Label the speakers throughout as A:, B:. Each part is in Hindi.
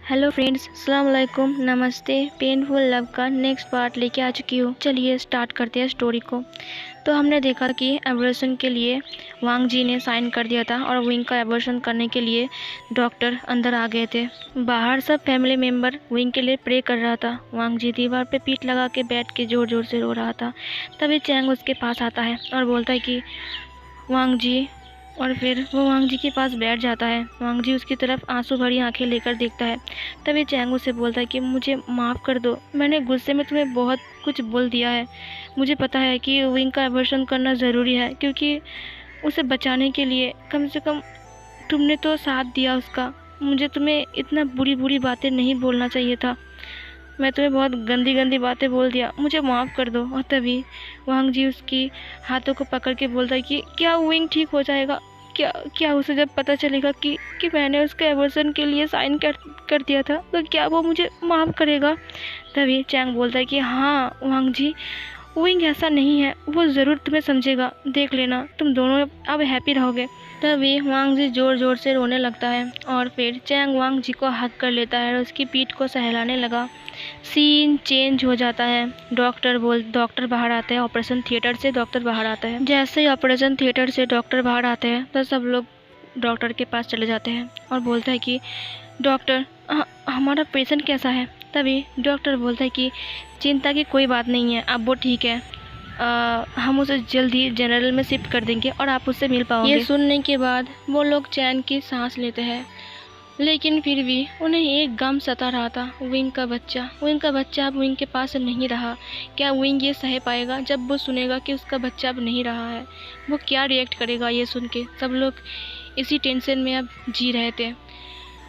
A: हेलो फ्रेंड्स, अस्सलाम वालेकुम, नमस्ते। पेनफुल लव का नेक्स्ट पार्ट लेके आ चुकी हूँ। चलिए स्टार्ट करते हैं स्टोरी को। तो हमने देखा कि एबॉर्शन के लिए वांग जी ने साइन कर दिया था और विंग का एबॉर्शन करने के लिए डॉक्टर अंदर आ गए थे। बाहर सब फैमिली मेम्बर विंग के लिए प्रे कर रहा था। वांग जी दीवार पे पीठ लगा के बैठ के ज़ोर ज़ोर से रो रहा था। तभी चैंग उसके पास आता है और बोलता है कि वांग जी, और फिर वो वांग जी के पास बैठ जाता है। वांग जी उसकी तरफ आंसू भरी आंखें लेकर देखता है। तभी चैंग उसे बोलता है कि मुझे माफ़ कर दो, मैंने गुस्से में तुम्हें बहुत कुछ बोल दिया है। मुझे पता है कि विंग का एबॉर्शन करना ज़रूरी है, क्योंकि उसे बचाने के लिए कम से कम तुमने तो साथ दिया उसका। मुझे तुम्हें इतना बुरी बुरी बातें नहीं बोलना चाहिए था। मैं तुम्हें बहुत गंदी गंदी बातें बोल दिया, मुझे माफ़ कर दो। और तभी वांग जी उसकी हाथों को पकड़ के बोलता है कि क्या विंग ठीक हो जाएगा? क्या क्या उसे जब पता चलेगा कि मैंने उसके एबॉर्शन के लिए साइन कर दिया था, तो क्या वो मुझे माफ़ करेगा? तभी चैंग बोलता है कि हाँ वांग जी, विंग ऐसा नहीं है, वो ज़रूर तुम्हें समझेगा। देख लेना, तुम दोनों अब हैप्पी रहोगे। तभी वांग जी ज़ोर ज़ोर से रोने लगता है और फिर चैंग वांग जी को हक कर लेता है और उसकी पीठ को सहलाने लगा। सीन चेंज हो जाता है। डॉक्टर बाहर आते हैं। ऑपरेशन थिएटर से डॉक्टर बाहर आता है। जैसे ही ऑपरेशन थिएटर से डॉक्टर बाहर आते हैं तो सब लोग डॉक्टर के पास चले जाते हैं और बोलते हैं कि डॉक्टर, हमारा पेशेंट कैसा है? तभी डॉक्टर बोलता है कि चिंता की कोई बात नहीं है, अब वो ठीक है। हम उसे जल्द ही जनरल में शिफ्ट कर देंगे और आप उससे मिल पाओगे। ये सुनने के बाद वो लोग चैन की सांस लेते हैं, लेकिन फिर भी उन्हें एक गम सता रहा था। विंग का बच्चा अब विंग के पास नहीं रहा। क्या विंग ये सह पाएगा जब वो सुनेगा कि उसका बच्चा अब नहीं रहा है? वो क्या रिएक्ट करेगा ये सुन के? सब लोग इसी टेंशन में अब जी रहे थे।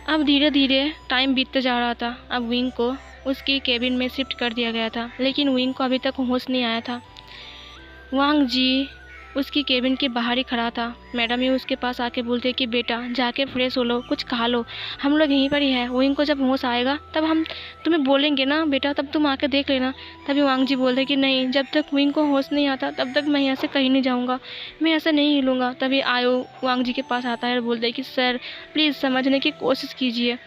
A: अब धीरे धीरे टाइम बीतते जा रहा था। अब विंग को उसकी केबिन में शिफ्ट कर दिया गया था, लेकिन विंग को अभी तक होश नहीं आया था। वांग जी उसकी केबिन के बाहर ही खड़ा था। मैडम ही उसके पास आके बोलते कि बेटा जाके फ्रेश हो लो, कुछ खा लो, हम लोग यहीं पर ही है। विंग को जब होश आएगा तब हम तुम्हें बोलेंगे ना बेटा, तब तुम आके देख लेना। तभी वांग जी बोलते कि नहीं, जब तक विंग को होश नहीं आता तब तक मैं यहाँ से कहीं नहीं जाऊँगा, मैं ऐसा नहीं हिलूँगा। तभी आयो वांग जी के पास आता है और बोलते कि सर प्लीज़ समझने की कोशिश कीजिए,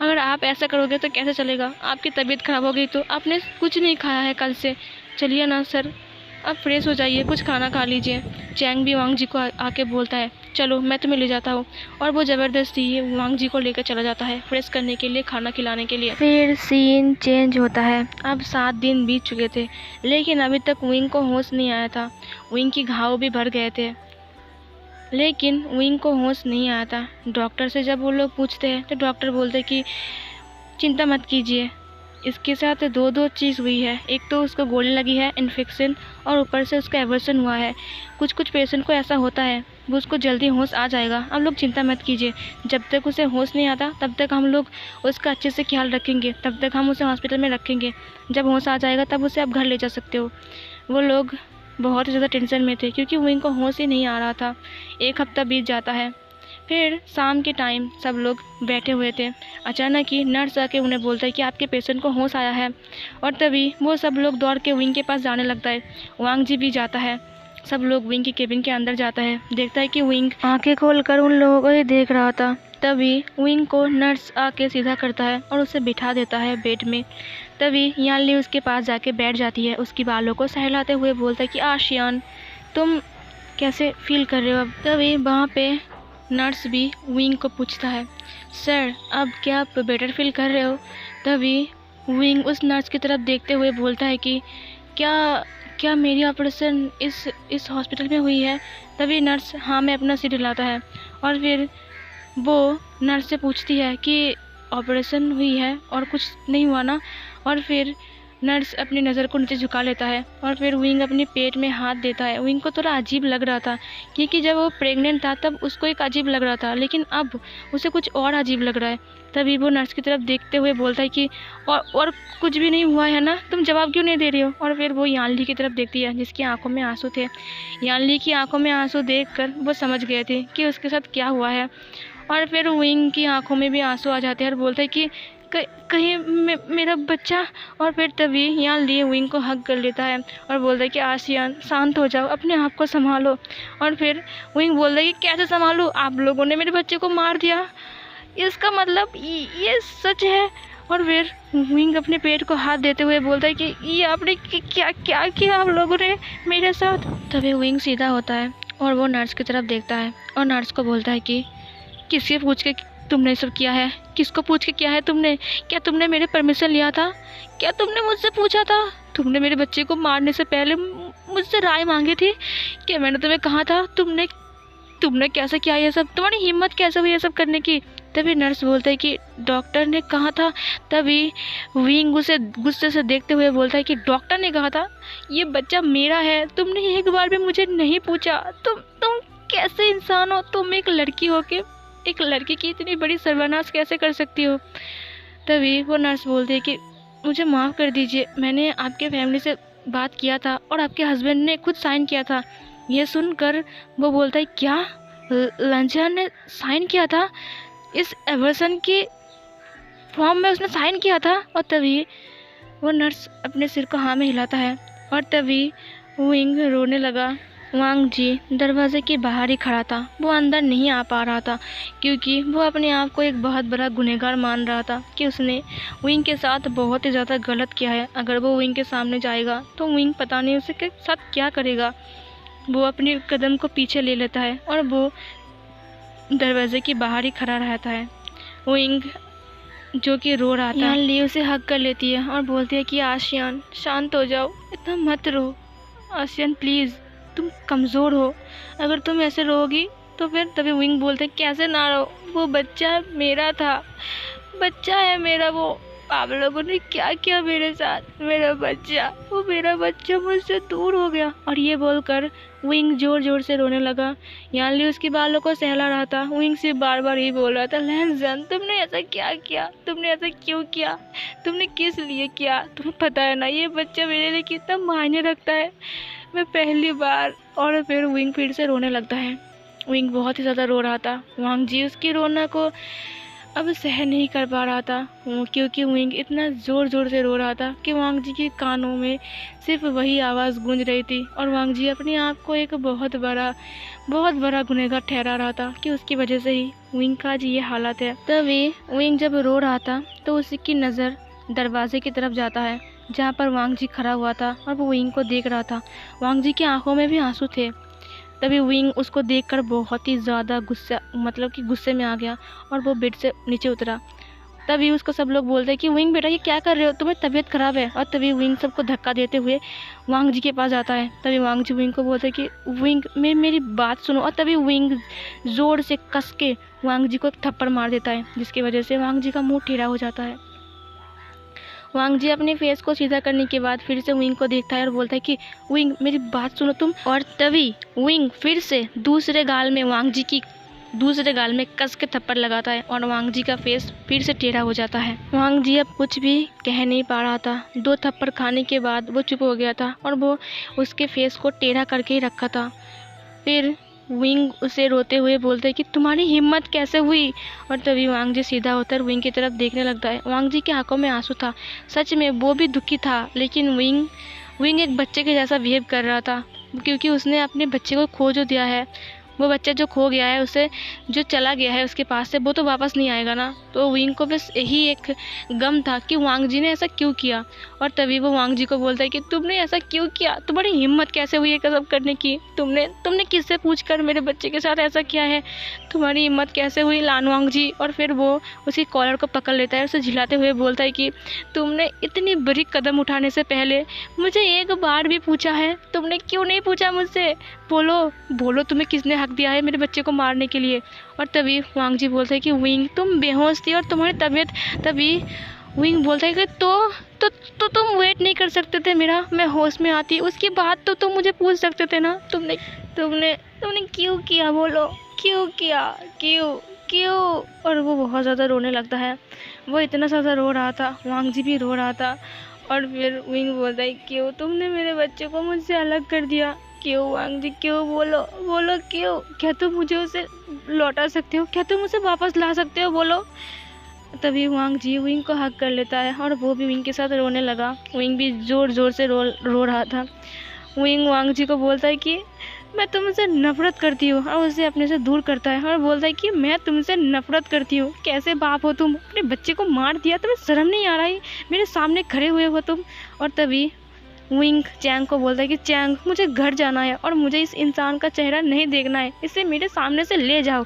A: अगर आप ऐसा करोगे तो कैसे चलेगा? आपकी तबीयत ख़राब हो गई तो आपने कुछ नहीं खाया है कल से, चलिए ना सर, आप फ्रेश हो जाइए, कुछ खाना खा लीजिए। चैंग भी वांग जी को आके बोलता है चलो मैं तुम्हें ले जाता हूँ, और वो ज़बरदस्ती वांग जी को लेकर चला जाता है फ्रेश करने के लिए, खाना खिलाने के लिए। फिर सीन चेंज होता है। अब 7 दिन बीत चुके थे, लेकिन अभी तक विंग को होश नहीं आया था। विंग के घाव भी भर गए थे, लेकिन विंग को होश नहीं आया था। डॉक्टर से जब वो लोग पूछते हैं तो डॉक्टर बोलते हैं कि चिंता मत कीजिए, इसके साथ दो चीज़ हुई है। एक तो उसको गोली लगी है इन्फेक्शन, और ऊपर से उसका एबॉर्शन हुआ है। कुछ पेशेंट को ऐसा होता है, वो उसको जल्दी होश आ जाएगा। आप लोग चिंता मत कीजिए, जब तक उसे होश नहीं आता तब तक हम लोग उसका अच्छे से ख्याल रखेंगे, तब तक हम उसे हॉस्पिटल में रखेंगे। जब होश आ जाएगा तब उसे आप घर ले जा सकते हो। वो लोग बहुत ज़्यादा टेंशन में थे क्योंकि वो इनको होश ही नहीं आ रहा था। 1 हफ्ता बीत जाता है। फिर शाम के टाइम सब लोग बैठे हुए थे। अचानक ही नर्स आके उन्हें बोलता है कि आपके पेशेंट को होश आया है, और तभी वो सब लोग दौड़ के विंग के पास जाने लगता है। वांग जी भी जाता है। सब लोग विंग की केबिन के अंदर जाता है, देखता है कि विंग आंखें खोलकर उन लोगों को ही देख रहा था। तभी विंग को नर्स आके सीधा करता है और उसे बिठा देता है बेड में। तभी यानली उसके पास जाके बैठ जाती है, उसकी बालों को सहलाते हुए बोलता है कि आशियान, तुम कैसे फील कर रहे हो अब? तभी वहाँ पे नर्स भी विंग को पूछता है सर अब क्या आप बेटर फील कर रहे हो? तभी विंग उस नर्स की तरफ देखते हुए बोलता है कि क्या क्या मेरी ऑपरेशन इस हॉस्पिटल में हुई है? तभी नर्स हाँ में अपना सिर हिलाता है, और फिर वो नर्स से पूछती है कि ऑपरेशन हुई है और कुछ नहीं हुआ ना? और फिर नर्स अपनी नज़र को नीचे झुका लेता है और फिर विंग अपने पेट में हाथ देता है। विंग को थोड़ा अजीब लग रहा था, क्योंकि जब वो प्रेग्नेंट था तब उसको एक अजीब लग रहा था, लेकिन अब उसे कुछ और अजीब लग रहा है। तभी वो नर्स की तरफ देखते हुए बोलता है कि और कुछ भी नहीं हुआ है ना? तुम जवाब क्यों नहीं दे रही हो? और फिर वो यानली की तरफ देखती है जिसकी आंखों में आंसू थे। यानली की आंखों में आंसू देखकर वो समझ गए थे कि उसके साथ क्या हुआ है, और फिर विंग की आंखों में भी आंसू आ जाते हैं और बोलता है कि कहीं मेरा बच्चा। और फिर तभी यहाँ लिए विंग को हग कर लेता है और बोलता है कि आशियान शांत हो जाओ, अपने आप को संभालो। और फिर विंग बोलता है कि कैसे संभालूं, आप लोगों ने मेरे बच्चे को मार दिया, इसका मतलब ये सच है। और फिर विंग अपने पेट को हाथ देते हुए बोलता है कि ये आपने क्या क्या किया आप लोगों ने मेरे साथ। तभी विंग सीधा होता है और वो नर्स की तरफ देखता है और नर्स को बोलता है कि किससे पूछ के तुमने सब किया है? किसको पूछ के किया है तुमने? क्या तुमने मेरे परमिशन लिया था? क्या तुमने मुझसे पूछा था? तुमने मेरे बच्चे को मारने से पहले मुझसे राय मांगी थी? क्या मैंने तुम्हें कहा था? तुमने कैसे किया ये सब? तुम्हारी हिम्मत कैसे हुई ये सब करने की? तभी नर्स बोलता है कि डॉक्टर ने कहा था। तभी विंग उसे गुस्से से देखते हुए बोलता है कि डॉक्टर ने कहा था? ये बच्चा मेरा है, तुमने एक बार भी मुझे नहीं पूछा। तुम कैसे इंसान हो? तुम एक लड़की हो के एक लड़की की इतनी बड़ी सर्वनाश कैसे कर सकती हो? तभी वो नर्स बोलती है कि मुझे माफ़ कर दीजिए, मैंने आपके फैमिली से बात किया था और आपके हस्बैंड ने खुद साइन किया था। ये सुनकर वो बोलता है क्या लंचन ने साइन किया था? इस एवर्सन की फॉर्म में उसने साइन किया था? और तभी वो नर्स अपने सिर को हाँ में हिलाता है और तभी विंग रोने लगा। वांग जी दरवाजे के बाहर ही खड़ा था, वो अंदर नहीं आ पा रहा था क्योंकि वो अपने आप को एक बहुत बड़ा गुनहगार मान रहा था कि उसने विंग के साथ बहुत ही ज़्यादा गलत किया है। अगर वो विंग के सामने जाएगा तो विंग पता नहीं उसके साथ क्या करेगा। वो अपने कदम को पीछे ले लेता है और वो दरवाजे के बाहर ही खड़ा रहता है। विंग जो कि रो रहा था ली उसे हक कर लेती है और बोलती है कि आशियान शांत हो जाओ, इतना मत रो। आशियान प्लीज़, तुम कमज़ोर हो, अगर तुम ऐसे रोगी तो फिर। तभी विंग बोलते हैं कैसे ना रो, वो बच्चा मेरा था, बच्चा है मेरा। वो आप लोगों ने क्या किया मेरे साथ? मेरा बच्चा मुझसे दूर हो गया। और ये बोलकर विंग जोर जोर से रोने लगा। यानली उसके बालों को सहला रहा था। विंग से बार बार यही बोल रहा था लैंसन तुमने ऐसा क्या किया? तुमने ऐसा क्यों किया? तुमने किस लिए किया? तुम्हें पता है ना ये बच्चा मेरे लिए कितना मायने रखता है। मैं पहली बार। और फिर विंग फिर से रोने लगता है। विंग बहुत ही ज़्यादा रो रहा था। वांग जी उसकी रोना को अब सहन नहीं कर पा रहा था क्योंकि विंग इतना ज़ोर ज़ोर से रो रहा था कि वांग जी के कानों में सिर्फ वही आवाज़ गूंज रही थी। और वांग जी अपने आप को एक बहुत बड़ा गुनहगार ठहरा रहा था कि उसकी वजह से ही विंग का आज ये हालत है। तभी विंग जब रो रहा था तो उसकी नज़र दरवाजे की तरफ जाता है जहाँ पर वांग जी खड़ा हुआ था और वो विंग को देख रहा था। वांग जी की आंखों में भी आंसू थे। तभी विंग उसको देखकर बहुत ही ज़्यादा गुस्से में आ गया और वो बेड से नीचे उतरा। तभी उसको सब लोग बोलते हैं कि विंग बेटा ये क्या कर रहे हो, तुम्हें तबीयत ख़राब है। और तभी विंग सबको धक्का देते हुए वांग जी के पास जाता है। तभी वांग जी विंग को बोलते हैं कि विंग मेरी बात सुनो। और तभी विंग ज़ोर से कस के वांग जी को एक थप्पड़ मार देता है जिसकी वजह से वांग जी का मुँह टेढ़ा हो जाता है। वांग जी अपने फेस को सीधा करने के बाद फिर से विंग को देखता है और बोलता है कि विंग मेरी बात सुनो तुम। और तभी विंग फिर से दूसरे गाल में कस के थप्पड़ लगाता है और वांग जी का फेस फिर से टेढ़ा हो जाता है। वांग जी अब कुछ भी कह नहीं पा रहा था। 2 थप्पड़ खाने के बाद वो चुप हो गया था और वो उसके फेस को टेढ़ा करके ही रखा था। फिर विंग उसे रोते हुए बोलते हैं कि तुम्हारी हिम्मत कैसे हुई? और तभी वांग जी सीधा होकर विंग की तरफ देखने लगता है। वांग जी की आंखों में आंसू था। सच में वो भी दुखी था, लेकिन विंग एक बच्चे के जैसा बिहेव कर रहा था क्योंकि उसने अपने बच्चे को खो जो दिया है। वो बच्चा जो खो गया है, उसे जो चला गया है उसके पास से, वो तो वापस नहीं आएगा ना। तो विंग को बस यही एक गम था कि वांग जी ने ऐसा क्यों किया। और तभी वो वांग जी को बोलता है कि तुमने ऐसा क्यों किया? तुम्हारी हिम्मत कैसे हुई ये सब करने की? तुमने किससे पूछकर मेरे बच्चे के साथ ऐसा किया है? तुम्हारी हिम्मत कैसे हुई लान वांग जी? और फिर वो उसी कॉलर को पकड़ लेता है, उसे झिलाते हुए बोलता है कि तुमने इतनी बड़ी कदम उठाने से पहले मुझे एक बार भी पूछा है? तुमने क्यों नहीं पूछा मुझसे? बोलो तुम्हें किसने हक दिया है मेरे बच्चे को मारने के लिए? और तभी वांग जी बोलते हैं कि विंग तुम बेहोश थी और तुम्हारी तबीयत। तभी विंग बोलता है कि तो तुम वेट नहीं कर सकते थे मेरा? मैं होश में आती उसके बाद तो तुम मुझे पूछ सकते थे ना। तुमने क्यों किया? बोलो क्यों किया? क्यों? और वो बहुत ज़्यादा रोने लगता है। वो इतना ज़्यादा रो रहा था, वांग जी भी रो रहा था। और फिर विंग बोलता है क्यों तुमने मेरे बच्चे को मुझसे अलग कर दिया? क्यों वांग जी? क्यों? बोलो क्यों? क्या तुम मुझे उसे लौटा सकते हो? क्या तुम उसे वापस ला सकते हो? बोलो। तभी वांग जी विंग को हक कर लेता है और वो भी विंग के साथ रोने लगा। विंग भी ज़ोर ज़ोर से रो रहा था। विंग वांग जी को बोलता है कि मैं तुमसे नफरत करती हूँ, और उसे अपने से दूर करता है और बोलता है कि मैं तुमसे नफरत करती हूँ। कैसे बाप हो तुम, अपने बच्चे को मार दिया, तुम्हें शर्म नहीं आ रही, मेरे सामने खड़े हुए हो तुम। और तभी विंग चैंग को बोलता है कि चैंग मुझे घर जाना है और मुझे इस इंसान का चेहरा नहीं देखना है, इसे मेरे सामने से ले जाओ।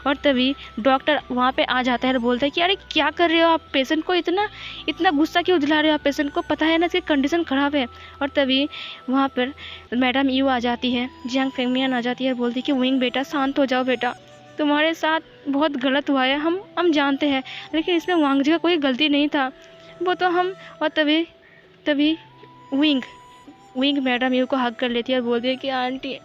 A: और तभी डॉक्टर वहाँ पे आ जाता है और बोलता है कि अरे क्या कर रहे हो आप, पेशेंट को इतना इतना गुस्सा क्यों दिला रहे हो आप, पेशेंट को पता है ना इसकी कंडीशन ख़राब है। और तभी वहाँ पर मैडम यू आ जाती है, जियांग फेंगमियन आ जाती है और बोलती है कि विंग बेटा शांत हो जाओ बेटा, तुम्हारे साथ बहुत गलत हुआ है, हम जानते हैं, लेकिन इसमें वांग जी का कोई गलती नहीं था, वो तो हम। और तभी विंग मैडम यू को हक कर लेती है और बोलती है कि आंटी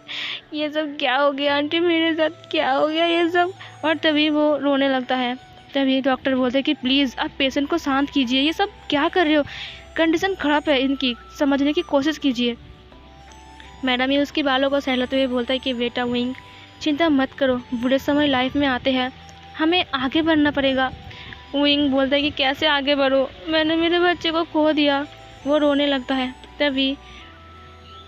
A: ये सब क्या हो गया, आंटी मेरे साथ क्या हो गया ये सब। और तभी वो रोने लगता है। तभी डॉक्टर बोलते हैं कि प्लीज़ आप पेशेंट को शांत कीजिए, ये सब क्या कर रहे हो, कंडीशन ख़राब है इनकी, समझने की कोशिश कीजिए। मैडम यू उसके बालों को सहलाते हुए बोलता है कि बेटा विंग चिंता मत करो, बुरे समय लाइफ में आते हैं, हमें आगे बढ़ना पड़ेगा। विंग बोलता है कि कैसे आगे बढ़ो, मैंने मेरे बच्चे को खो दिया। वो रोने लगता है। तभी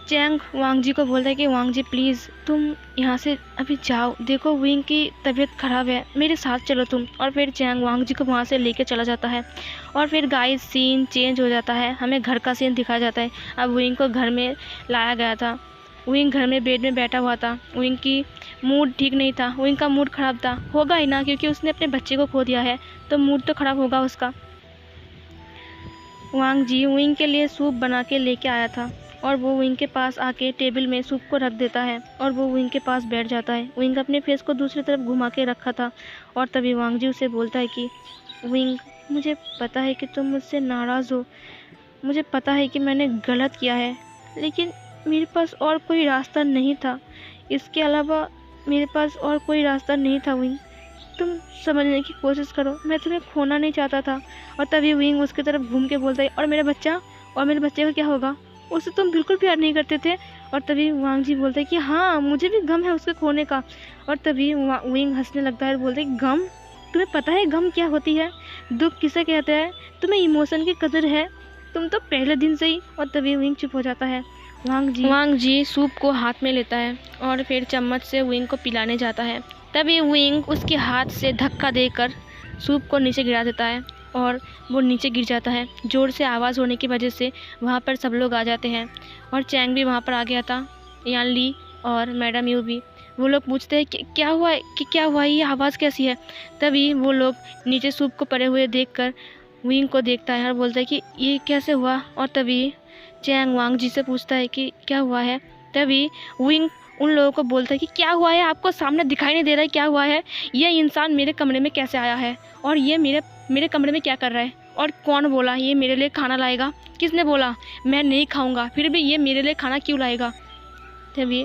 A: चैंग वांग जी को बोलता है कि वांग जी प्लीज़ तुम यहाँ से अभी जाओ, देखो विंग की तबीयत ख़राब है, मेरे साथ चलो तुम। और फिर चैंग वांग जी को वहाँ से लेके चला जाता है। और फिर गाइस सीन चेंज हो जाता है, हमें घर का सीन दिखाया जाता है। अब विंग को घर में लाया गया था, विंग घर में बेड में बैठा हुआ था, विंग की मूड ठीक नहीं था, विंग का मूड ख़राब था, होगा ही ना क्योंकि उसने अपने बच्चे को खो दिया है, तो मूड तो ख़राब होगा उसका। वांग जी विंग के लिए सूप बना के लेके आया था और वो विंग के पास आके टेबल में सूप को रख देता है और वो विंग के पास बैठ जाता है। विंग अपने फेस को दूसरी तरफ घुमा के रखा था। और तभी वांग जी उसे बोलता है कि विंग मुझे पता है कि तुम मुझसे नाराज़ हो, मुझे पता है कि मैंने गलत किया है, लेकिन मेरे पास और कोई रास्ता नहीं था, इसके अलावा मेरे पास और कोई रास्ता नहीं था। विंग तुम समझने की कोशिश करो, मैं तुम्हें खोना नहीं चाहता था। और तभी विंग उसकी तरफ घूम के बोलता है और मेरे बच्चे का क्या होगा, उससे तुम बिल्कुल प्यार नहीं करते थे। और तभी वांग जी बोलते हैं कि हाँ मुझे भी गम है उसके खोने का। और तभी विंग हंसने लगता है और बोलते हैं गम, तुम्हें पता है गम क्या होती है, दुख किसे कहते हैं, तुम्हें इमोशन की कदर है, तुम तो पहले दिन से ही। और तभी विंग चुप हो जाता है। वांग जी सूप को हाथ में लेता है और फिर चम्मच से विंग को पिलाने जाता है। तभी विंग उसके हाथ से धक्का देकर सूप को नीचे गिरा देता है और वो नीचे गिर जाता है। ज़ोर से आवाज़ होने की वजह से वहाँ पर सब लोग आ जाते हैं और चैंग भी वहाँ पर आ गया था, यान ली और मैडम यू भी। वो लोग पूछते हैं कि क्या हुआ है, ये आवाज़ कैसी है। तभी वो लोग नीचे सूप को पड़े हुए देखकर विंग को देखता है और बोलता है कि ये कैसे हुआ। और तभी चैंग वांग जी से पूछता है कि क्या हुआ है। तभी विंग उन लोगों को बोलता है कि क्या हुआ है, आपको सामने दिखाई नहीं दे रहा है क्या हुआ है, ये इंसान मेरे कमरे में कैसे आया है और ये मेरे कमरे में क्या कर रहा है, और कौन बोला ये मेरे लिए खाना लाएगा, किसने बोला मैं नहीं खाऊंगा, फिर भी ये मेरे लिए खाना क्यों लाएगा। तभी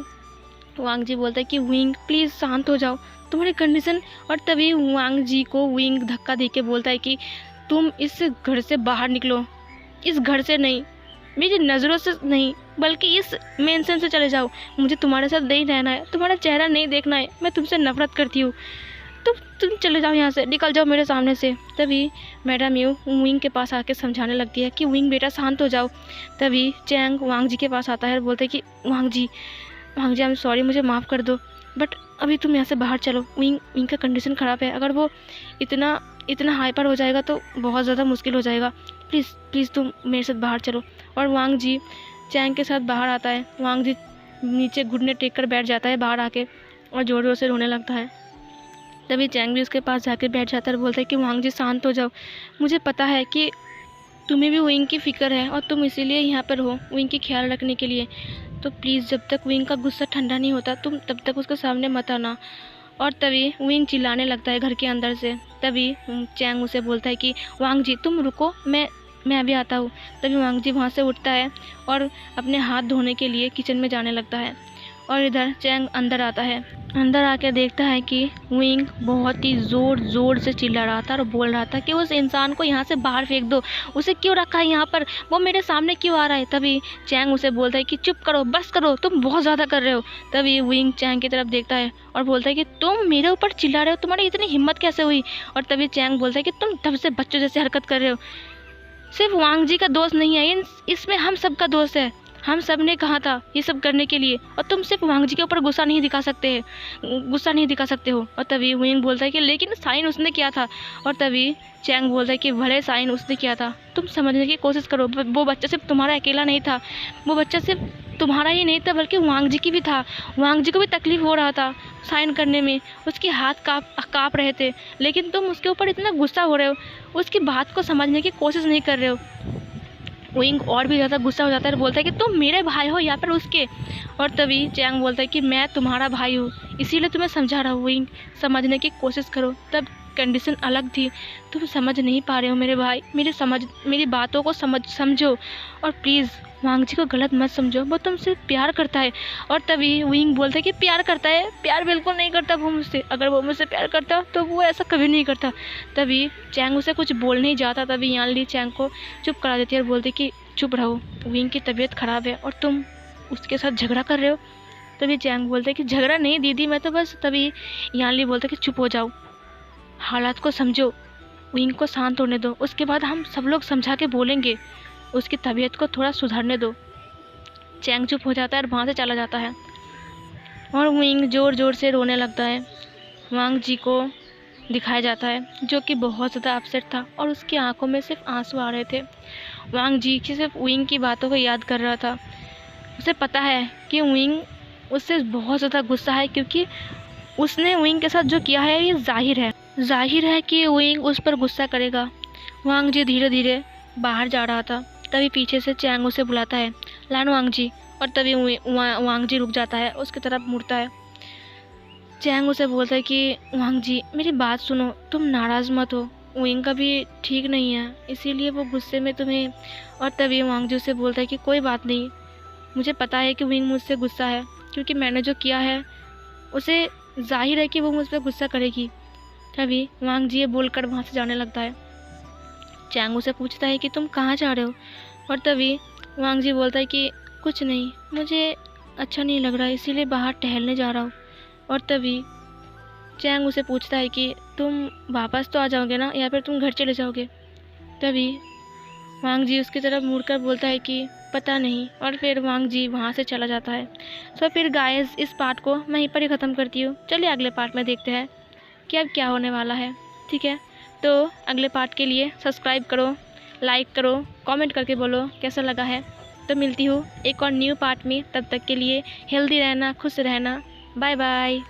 A: वांग जी बोलता है कि विंग प्लीज़ शांत हो जाओ, तुम्हारी कंडीशन। और तभी वांग जी को विंग धक्का दे के बोलता है कि तुम इस घर से बाहर निकलो, इस घर से नहीं, मेरी नज़रों से नहीं, बल्कि इस मेंशन से चले जाओ, मुझे तुम्हारे साथ नहीं रहना है, तुम्हारा चेहरा नहीं देखना है, मैं तुमसे नफरत करती हूँ, तुम चले जाओ यहाँ से, निकल जाओ मेरे सामने से। तभी मैडम यू विंग के पास आके समझाने लगती है कि विंग बेटा शांत हो जाओ। तभी चैंग वांग जी के पास आता है और बोलते हैं कि वांग जी आई एम सॉरी, मुझे माफ़ कर दो, बट अभी तुम यहाँ से बाहर चलो, विंग का कंडीशन ख़राब है, अगर वो इतना हाइपर हो जाएगा तो बहुत ज़्यादा मुश्किल हो जाएगा, प्लीज़ तुम मेरे साथ बाहर चलो। और वांग जी चैंग के साथ बाहर आता है। वांग जी नीचे घुटने टेक कर बैठ जाता है बाहर आके और ज़ोर ज़ोर से रोने लगता है। तभी चैंग भी उसके पास जाकर बैठ जाता है और बोलता है कि वांग जी शांत हो जाओ, मुझे पता है कि तुम्हें भी विंग की फ़िक्र है और तुम इसीलिए यहाँ पर हो विंग की ख्याल रखने के लिए, तो प्लीज़ जब तक विंग का गुस्सा ठंडा नहीं होता तुम तब तक उसके सामने मत आना। और तभी विंग चिल्लाने लगता है घर के अंदर से। तभी चैंग उसे बोलता है कि वांग जी तुम रुको, मैं अभी आता हूँ। तभी वांग जी वहाँ से उठता है और अपने हाथ धोने के लिए किचन में जाने लगता है। और इधर चैंग अंदर आता है, अंदर आके देखता है कि विंग बहुत ही ज़ोर से चिल्ला रहा था और बोल रहा था कि उस इंसान को यहाँ से बाहर फेंक दो, उसे क्यों रखा है यहाँ पर, वो मेरे सामने क्यों आ रहा है। तभी चैंग उसे बोलता है कि चुप करो, बस करो, तुम बहुत ज़्यादा कर रहे हो। तभी विंग चैंग की तरफ देखता है और बोलता है कि तुम मेरे ऊपर चिल्ला रहे हो, तुम्हारी इतनी हिम्मत कैसे हुई। और तभी चैंग बोलता है कि तुम तब से बच्चों जैसे हरकत कर रहे हो, सिर्फ वांग जी का दोष नहीं है, इसमें हम सबका दोष है, हम सब ने कहा था ये सब करने के लिए, और तुम सिर्फ वांग जी के ऊपर गुस्सा नहीं दिखा सकते हो। और तभी विंग बोलता है कि लेकिन साइन उसने किया था। और तभी चैंग बोलता है कि भले साइन उसने किया था, तुम समझने की कोशिश करो, वो बच्चा सिर्फ तुम्हारा अकेला नहीं था, वो बच्चा सिर्फ तुम्हारा ही नहीं था बल्कि वांग जी की भी था। वांग जी को भी तकलीफ हो रहा था साइन करने में, उसके हाथ काँप रहे थे, लेकिन तुम उसके ऊपर इतना गुस्सा हो रहे हो, उसकी बात को समझने की कोशिश नहीं कर रहे हो। विंग और भी ज़्यादा गुस्सा हो जाता है और बोलता है कि तुम मेरे भाई हो या फिर उसके। और तभी चैंग बोलता है कि मैं तुम्हारा भाई हूँ, इसीलिए तुम्हें समझा रहा हूँ विंग, समझने की कोशिश करो। तब कंडीशन अलग थी, तुम समझ नहीं पा रहे हो मेरे भाई, मेरी बातों को समझो, और प्लीज़ वांग जी को गलत मत समझो, वो तुमसे प्यार करता है। और तभी विंग बोलता है कि प्यार करता है? प्यार बिल्कुल नहीं करता वो मुझसे, अगर वो मुझसे प्यार करता तो वो ऐसा कभी नहीं करता। तभी चैंग उसे कुछ बोल नहीं जाता, तभी यान ली चैंग को चुप करा देती है और बोलती कि चुप रहो, विंग की तबीयत ख़राब है और तुम उसके साथ झगड़ा कर रहे हो। तभी चैंग बोलता है कि झगड़ा नहीं दीदी, मैं तो बस। तभी यान ली बोलता है कि चुप हो जाओ, हालात को समझो, विंग को शांत होने दो, उसके बाद हम सब लोग समझा के बोलेंगे, उसकी तबीयत को थोड़ा सुधारने दो। चैंग चुप हो जाता है और वहाँ से चला जाता है और विंग ज़ोर ज़ोर से रोने लगता है। वांग जी को दिखाया जाता है जो कि बहुत ज़्यादा अपसेट था और उसकी आंखों में सिर्फ आंसू आ रहे थे। वांग जी की सिर्फ विंग की बातों को याद कर रहा था। उसे पता है कि विंग उससे बहुत ज़्यादा गुस्सा है, क्योंकि उसने विंग के साथ जो किया है ये जाहिर है कि विंग उस पर गुस्सा करेगा। वांग जी धीरे धीरे बाहर जा रहा था, तभी पीछे से चैंग उसे बुलाता है, लान वांग जी। और तभी वांग जी रुक जाता है, उसकी तरफ मुड़ता है। चैंग उसे बोलता है कि वांग जी मेरी बात सुनो, तुम नाराज़ मत हो, विंग का भी ठीक नहीं है, इसीलिए वो गुस्से में तुम्हें। और तभी वांग जी उसे बोलता है कि कोई बात नहीं, मुझे पता है कि विंग मुझसे गुस्सा है, क्योंकि मैंने जो किया है उसे जाहिर है कि वो मुझ पर गुस्सा करेगी। तभी वांग जी ये बोलकर वहाँ से जाने लगता है। चैंग उसे पूछता है कि तुम कहाँ जा रहे हो। और तभी वांग जी बोलता है कि कुछ नहीं, मुझे अच्छा नहीं लग रहा है, इसीलिए बाहर टहलने जा रहा हूँ। और तभी चैंग उसे पूछता है कि तुम वापस तो आ जाओगे ना, या फिर तुम घर चले जाओगे। तभी वांग जी उसकी तरफ मुड़कर बोलता है कि पता नहीं, और फिर वांग जी वहाँ से चला जाता है। तो फिर गाइस इस पार्ट को मैं यहीं पर ही ख़त्म करती हूँ। चलिए अगले पार्ट में देखते हैं कि अब क्या होने वाला है। ठीक है, तो अगले पार्ट के लिए सब्सक्राइब करो, लाइक करो, कमेंट करके बोलो कैसा लगा है। तो मिलती हूँ एक और न्यू पार्ट में, तब तक के लिए हेल्दी रहना, खुश रहना, बाय बाय।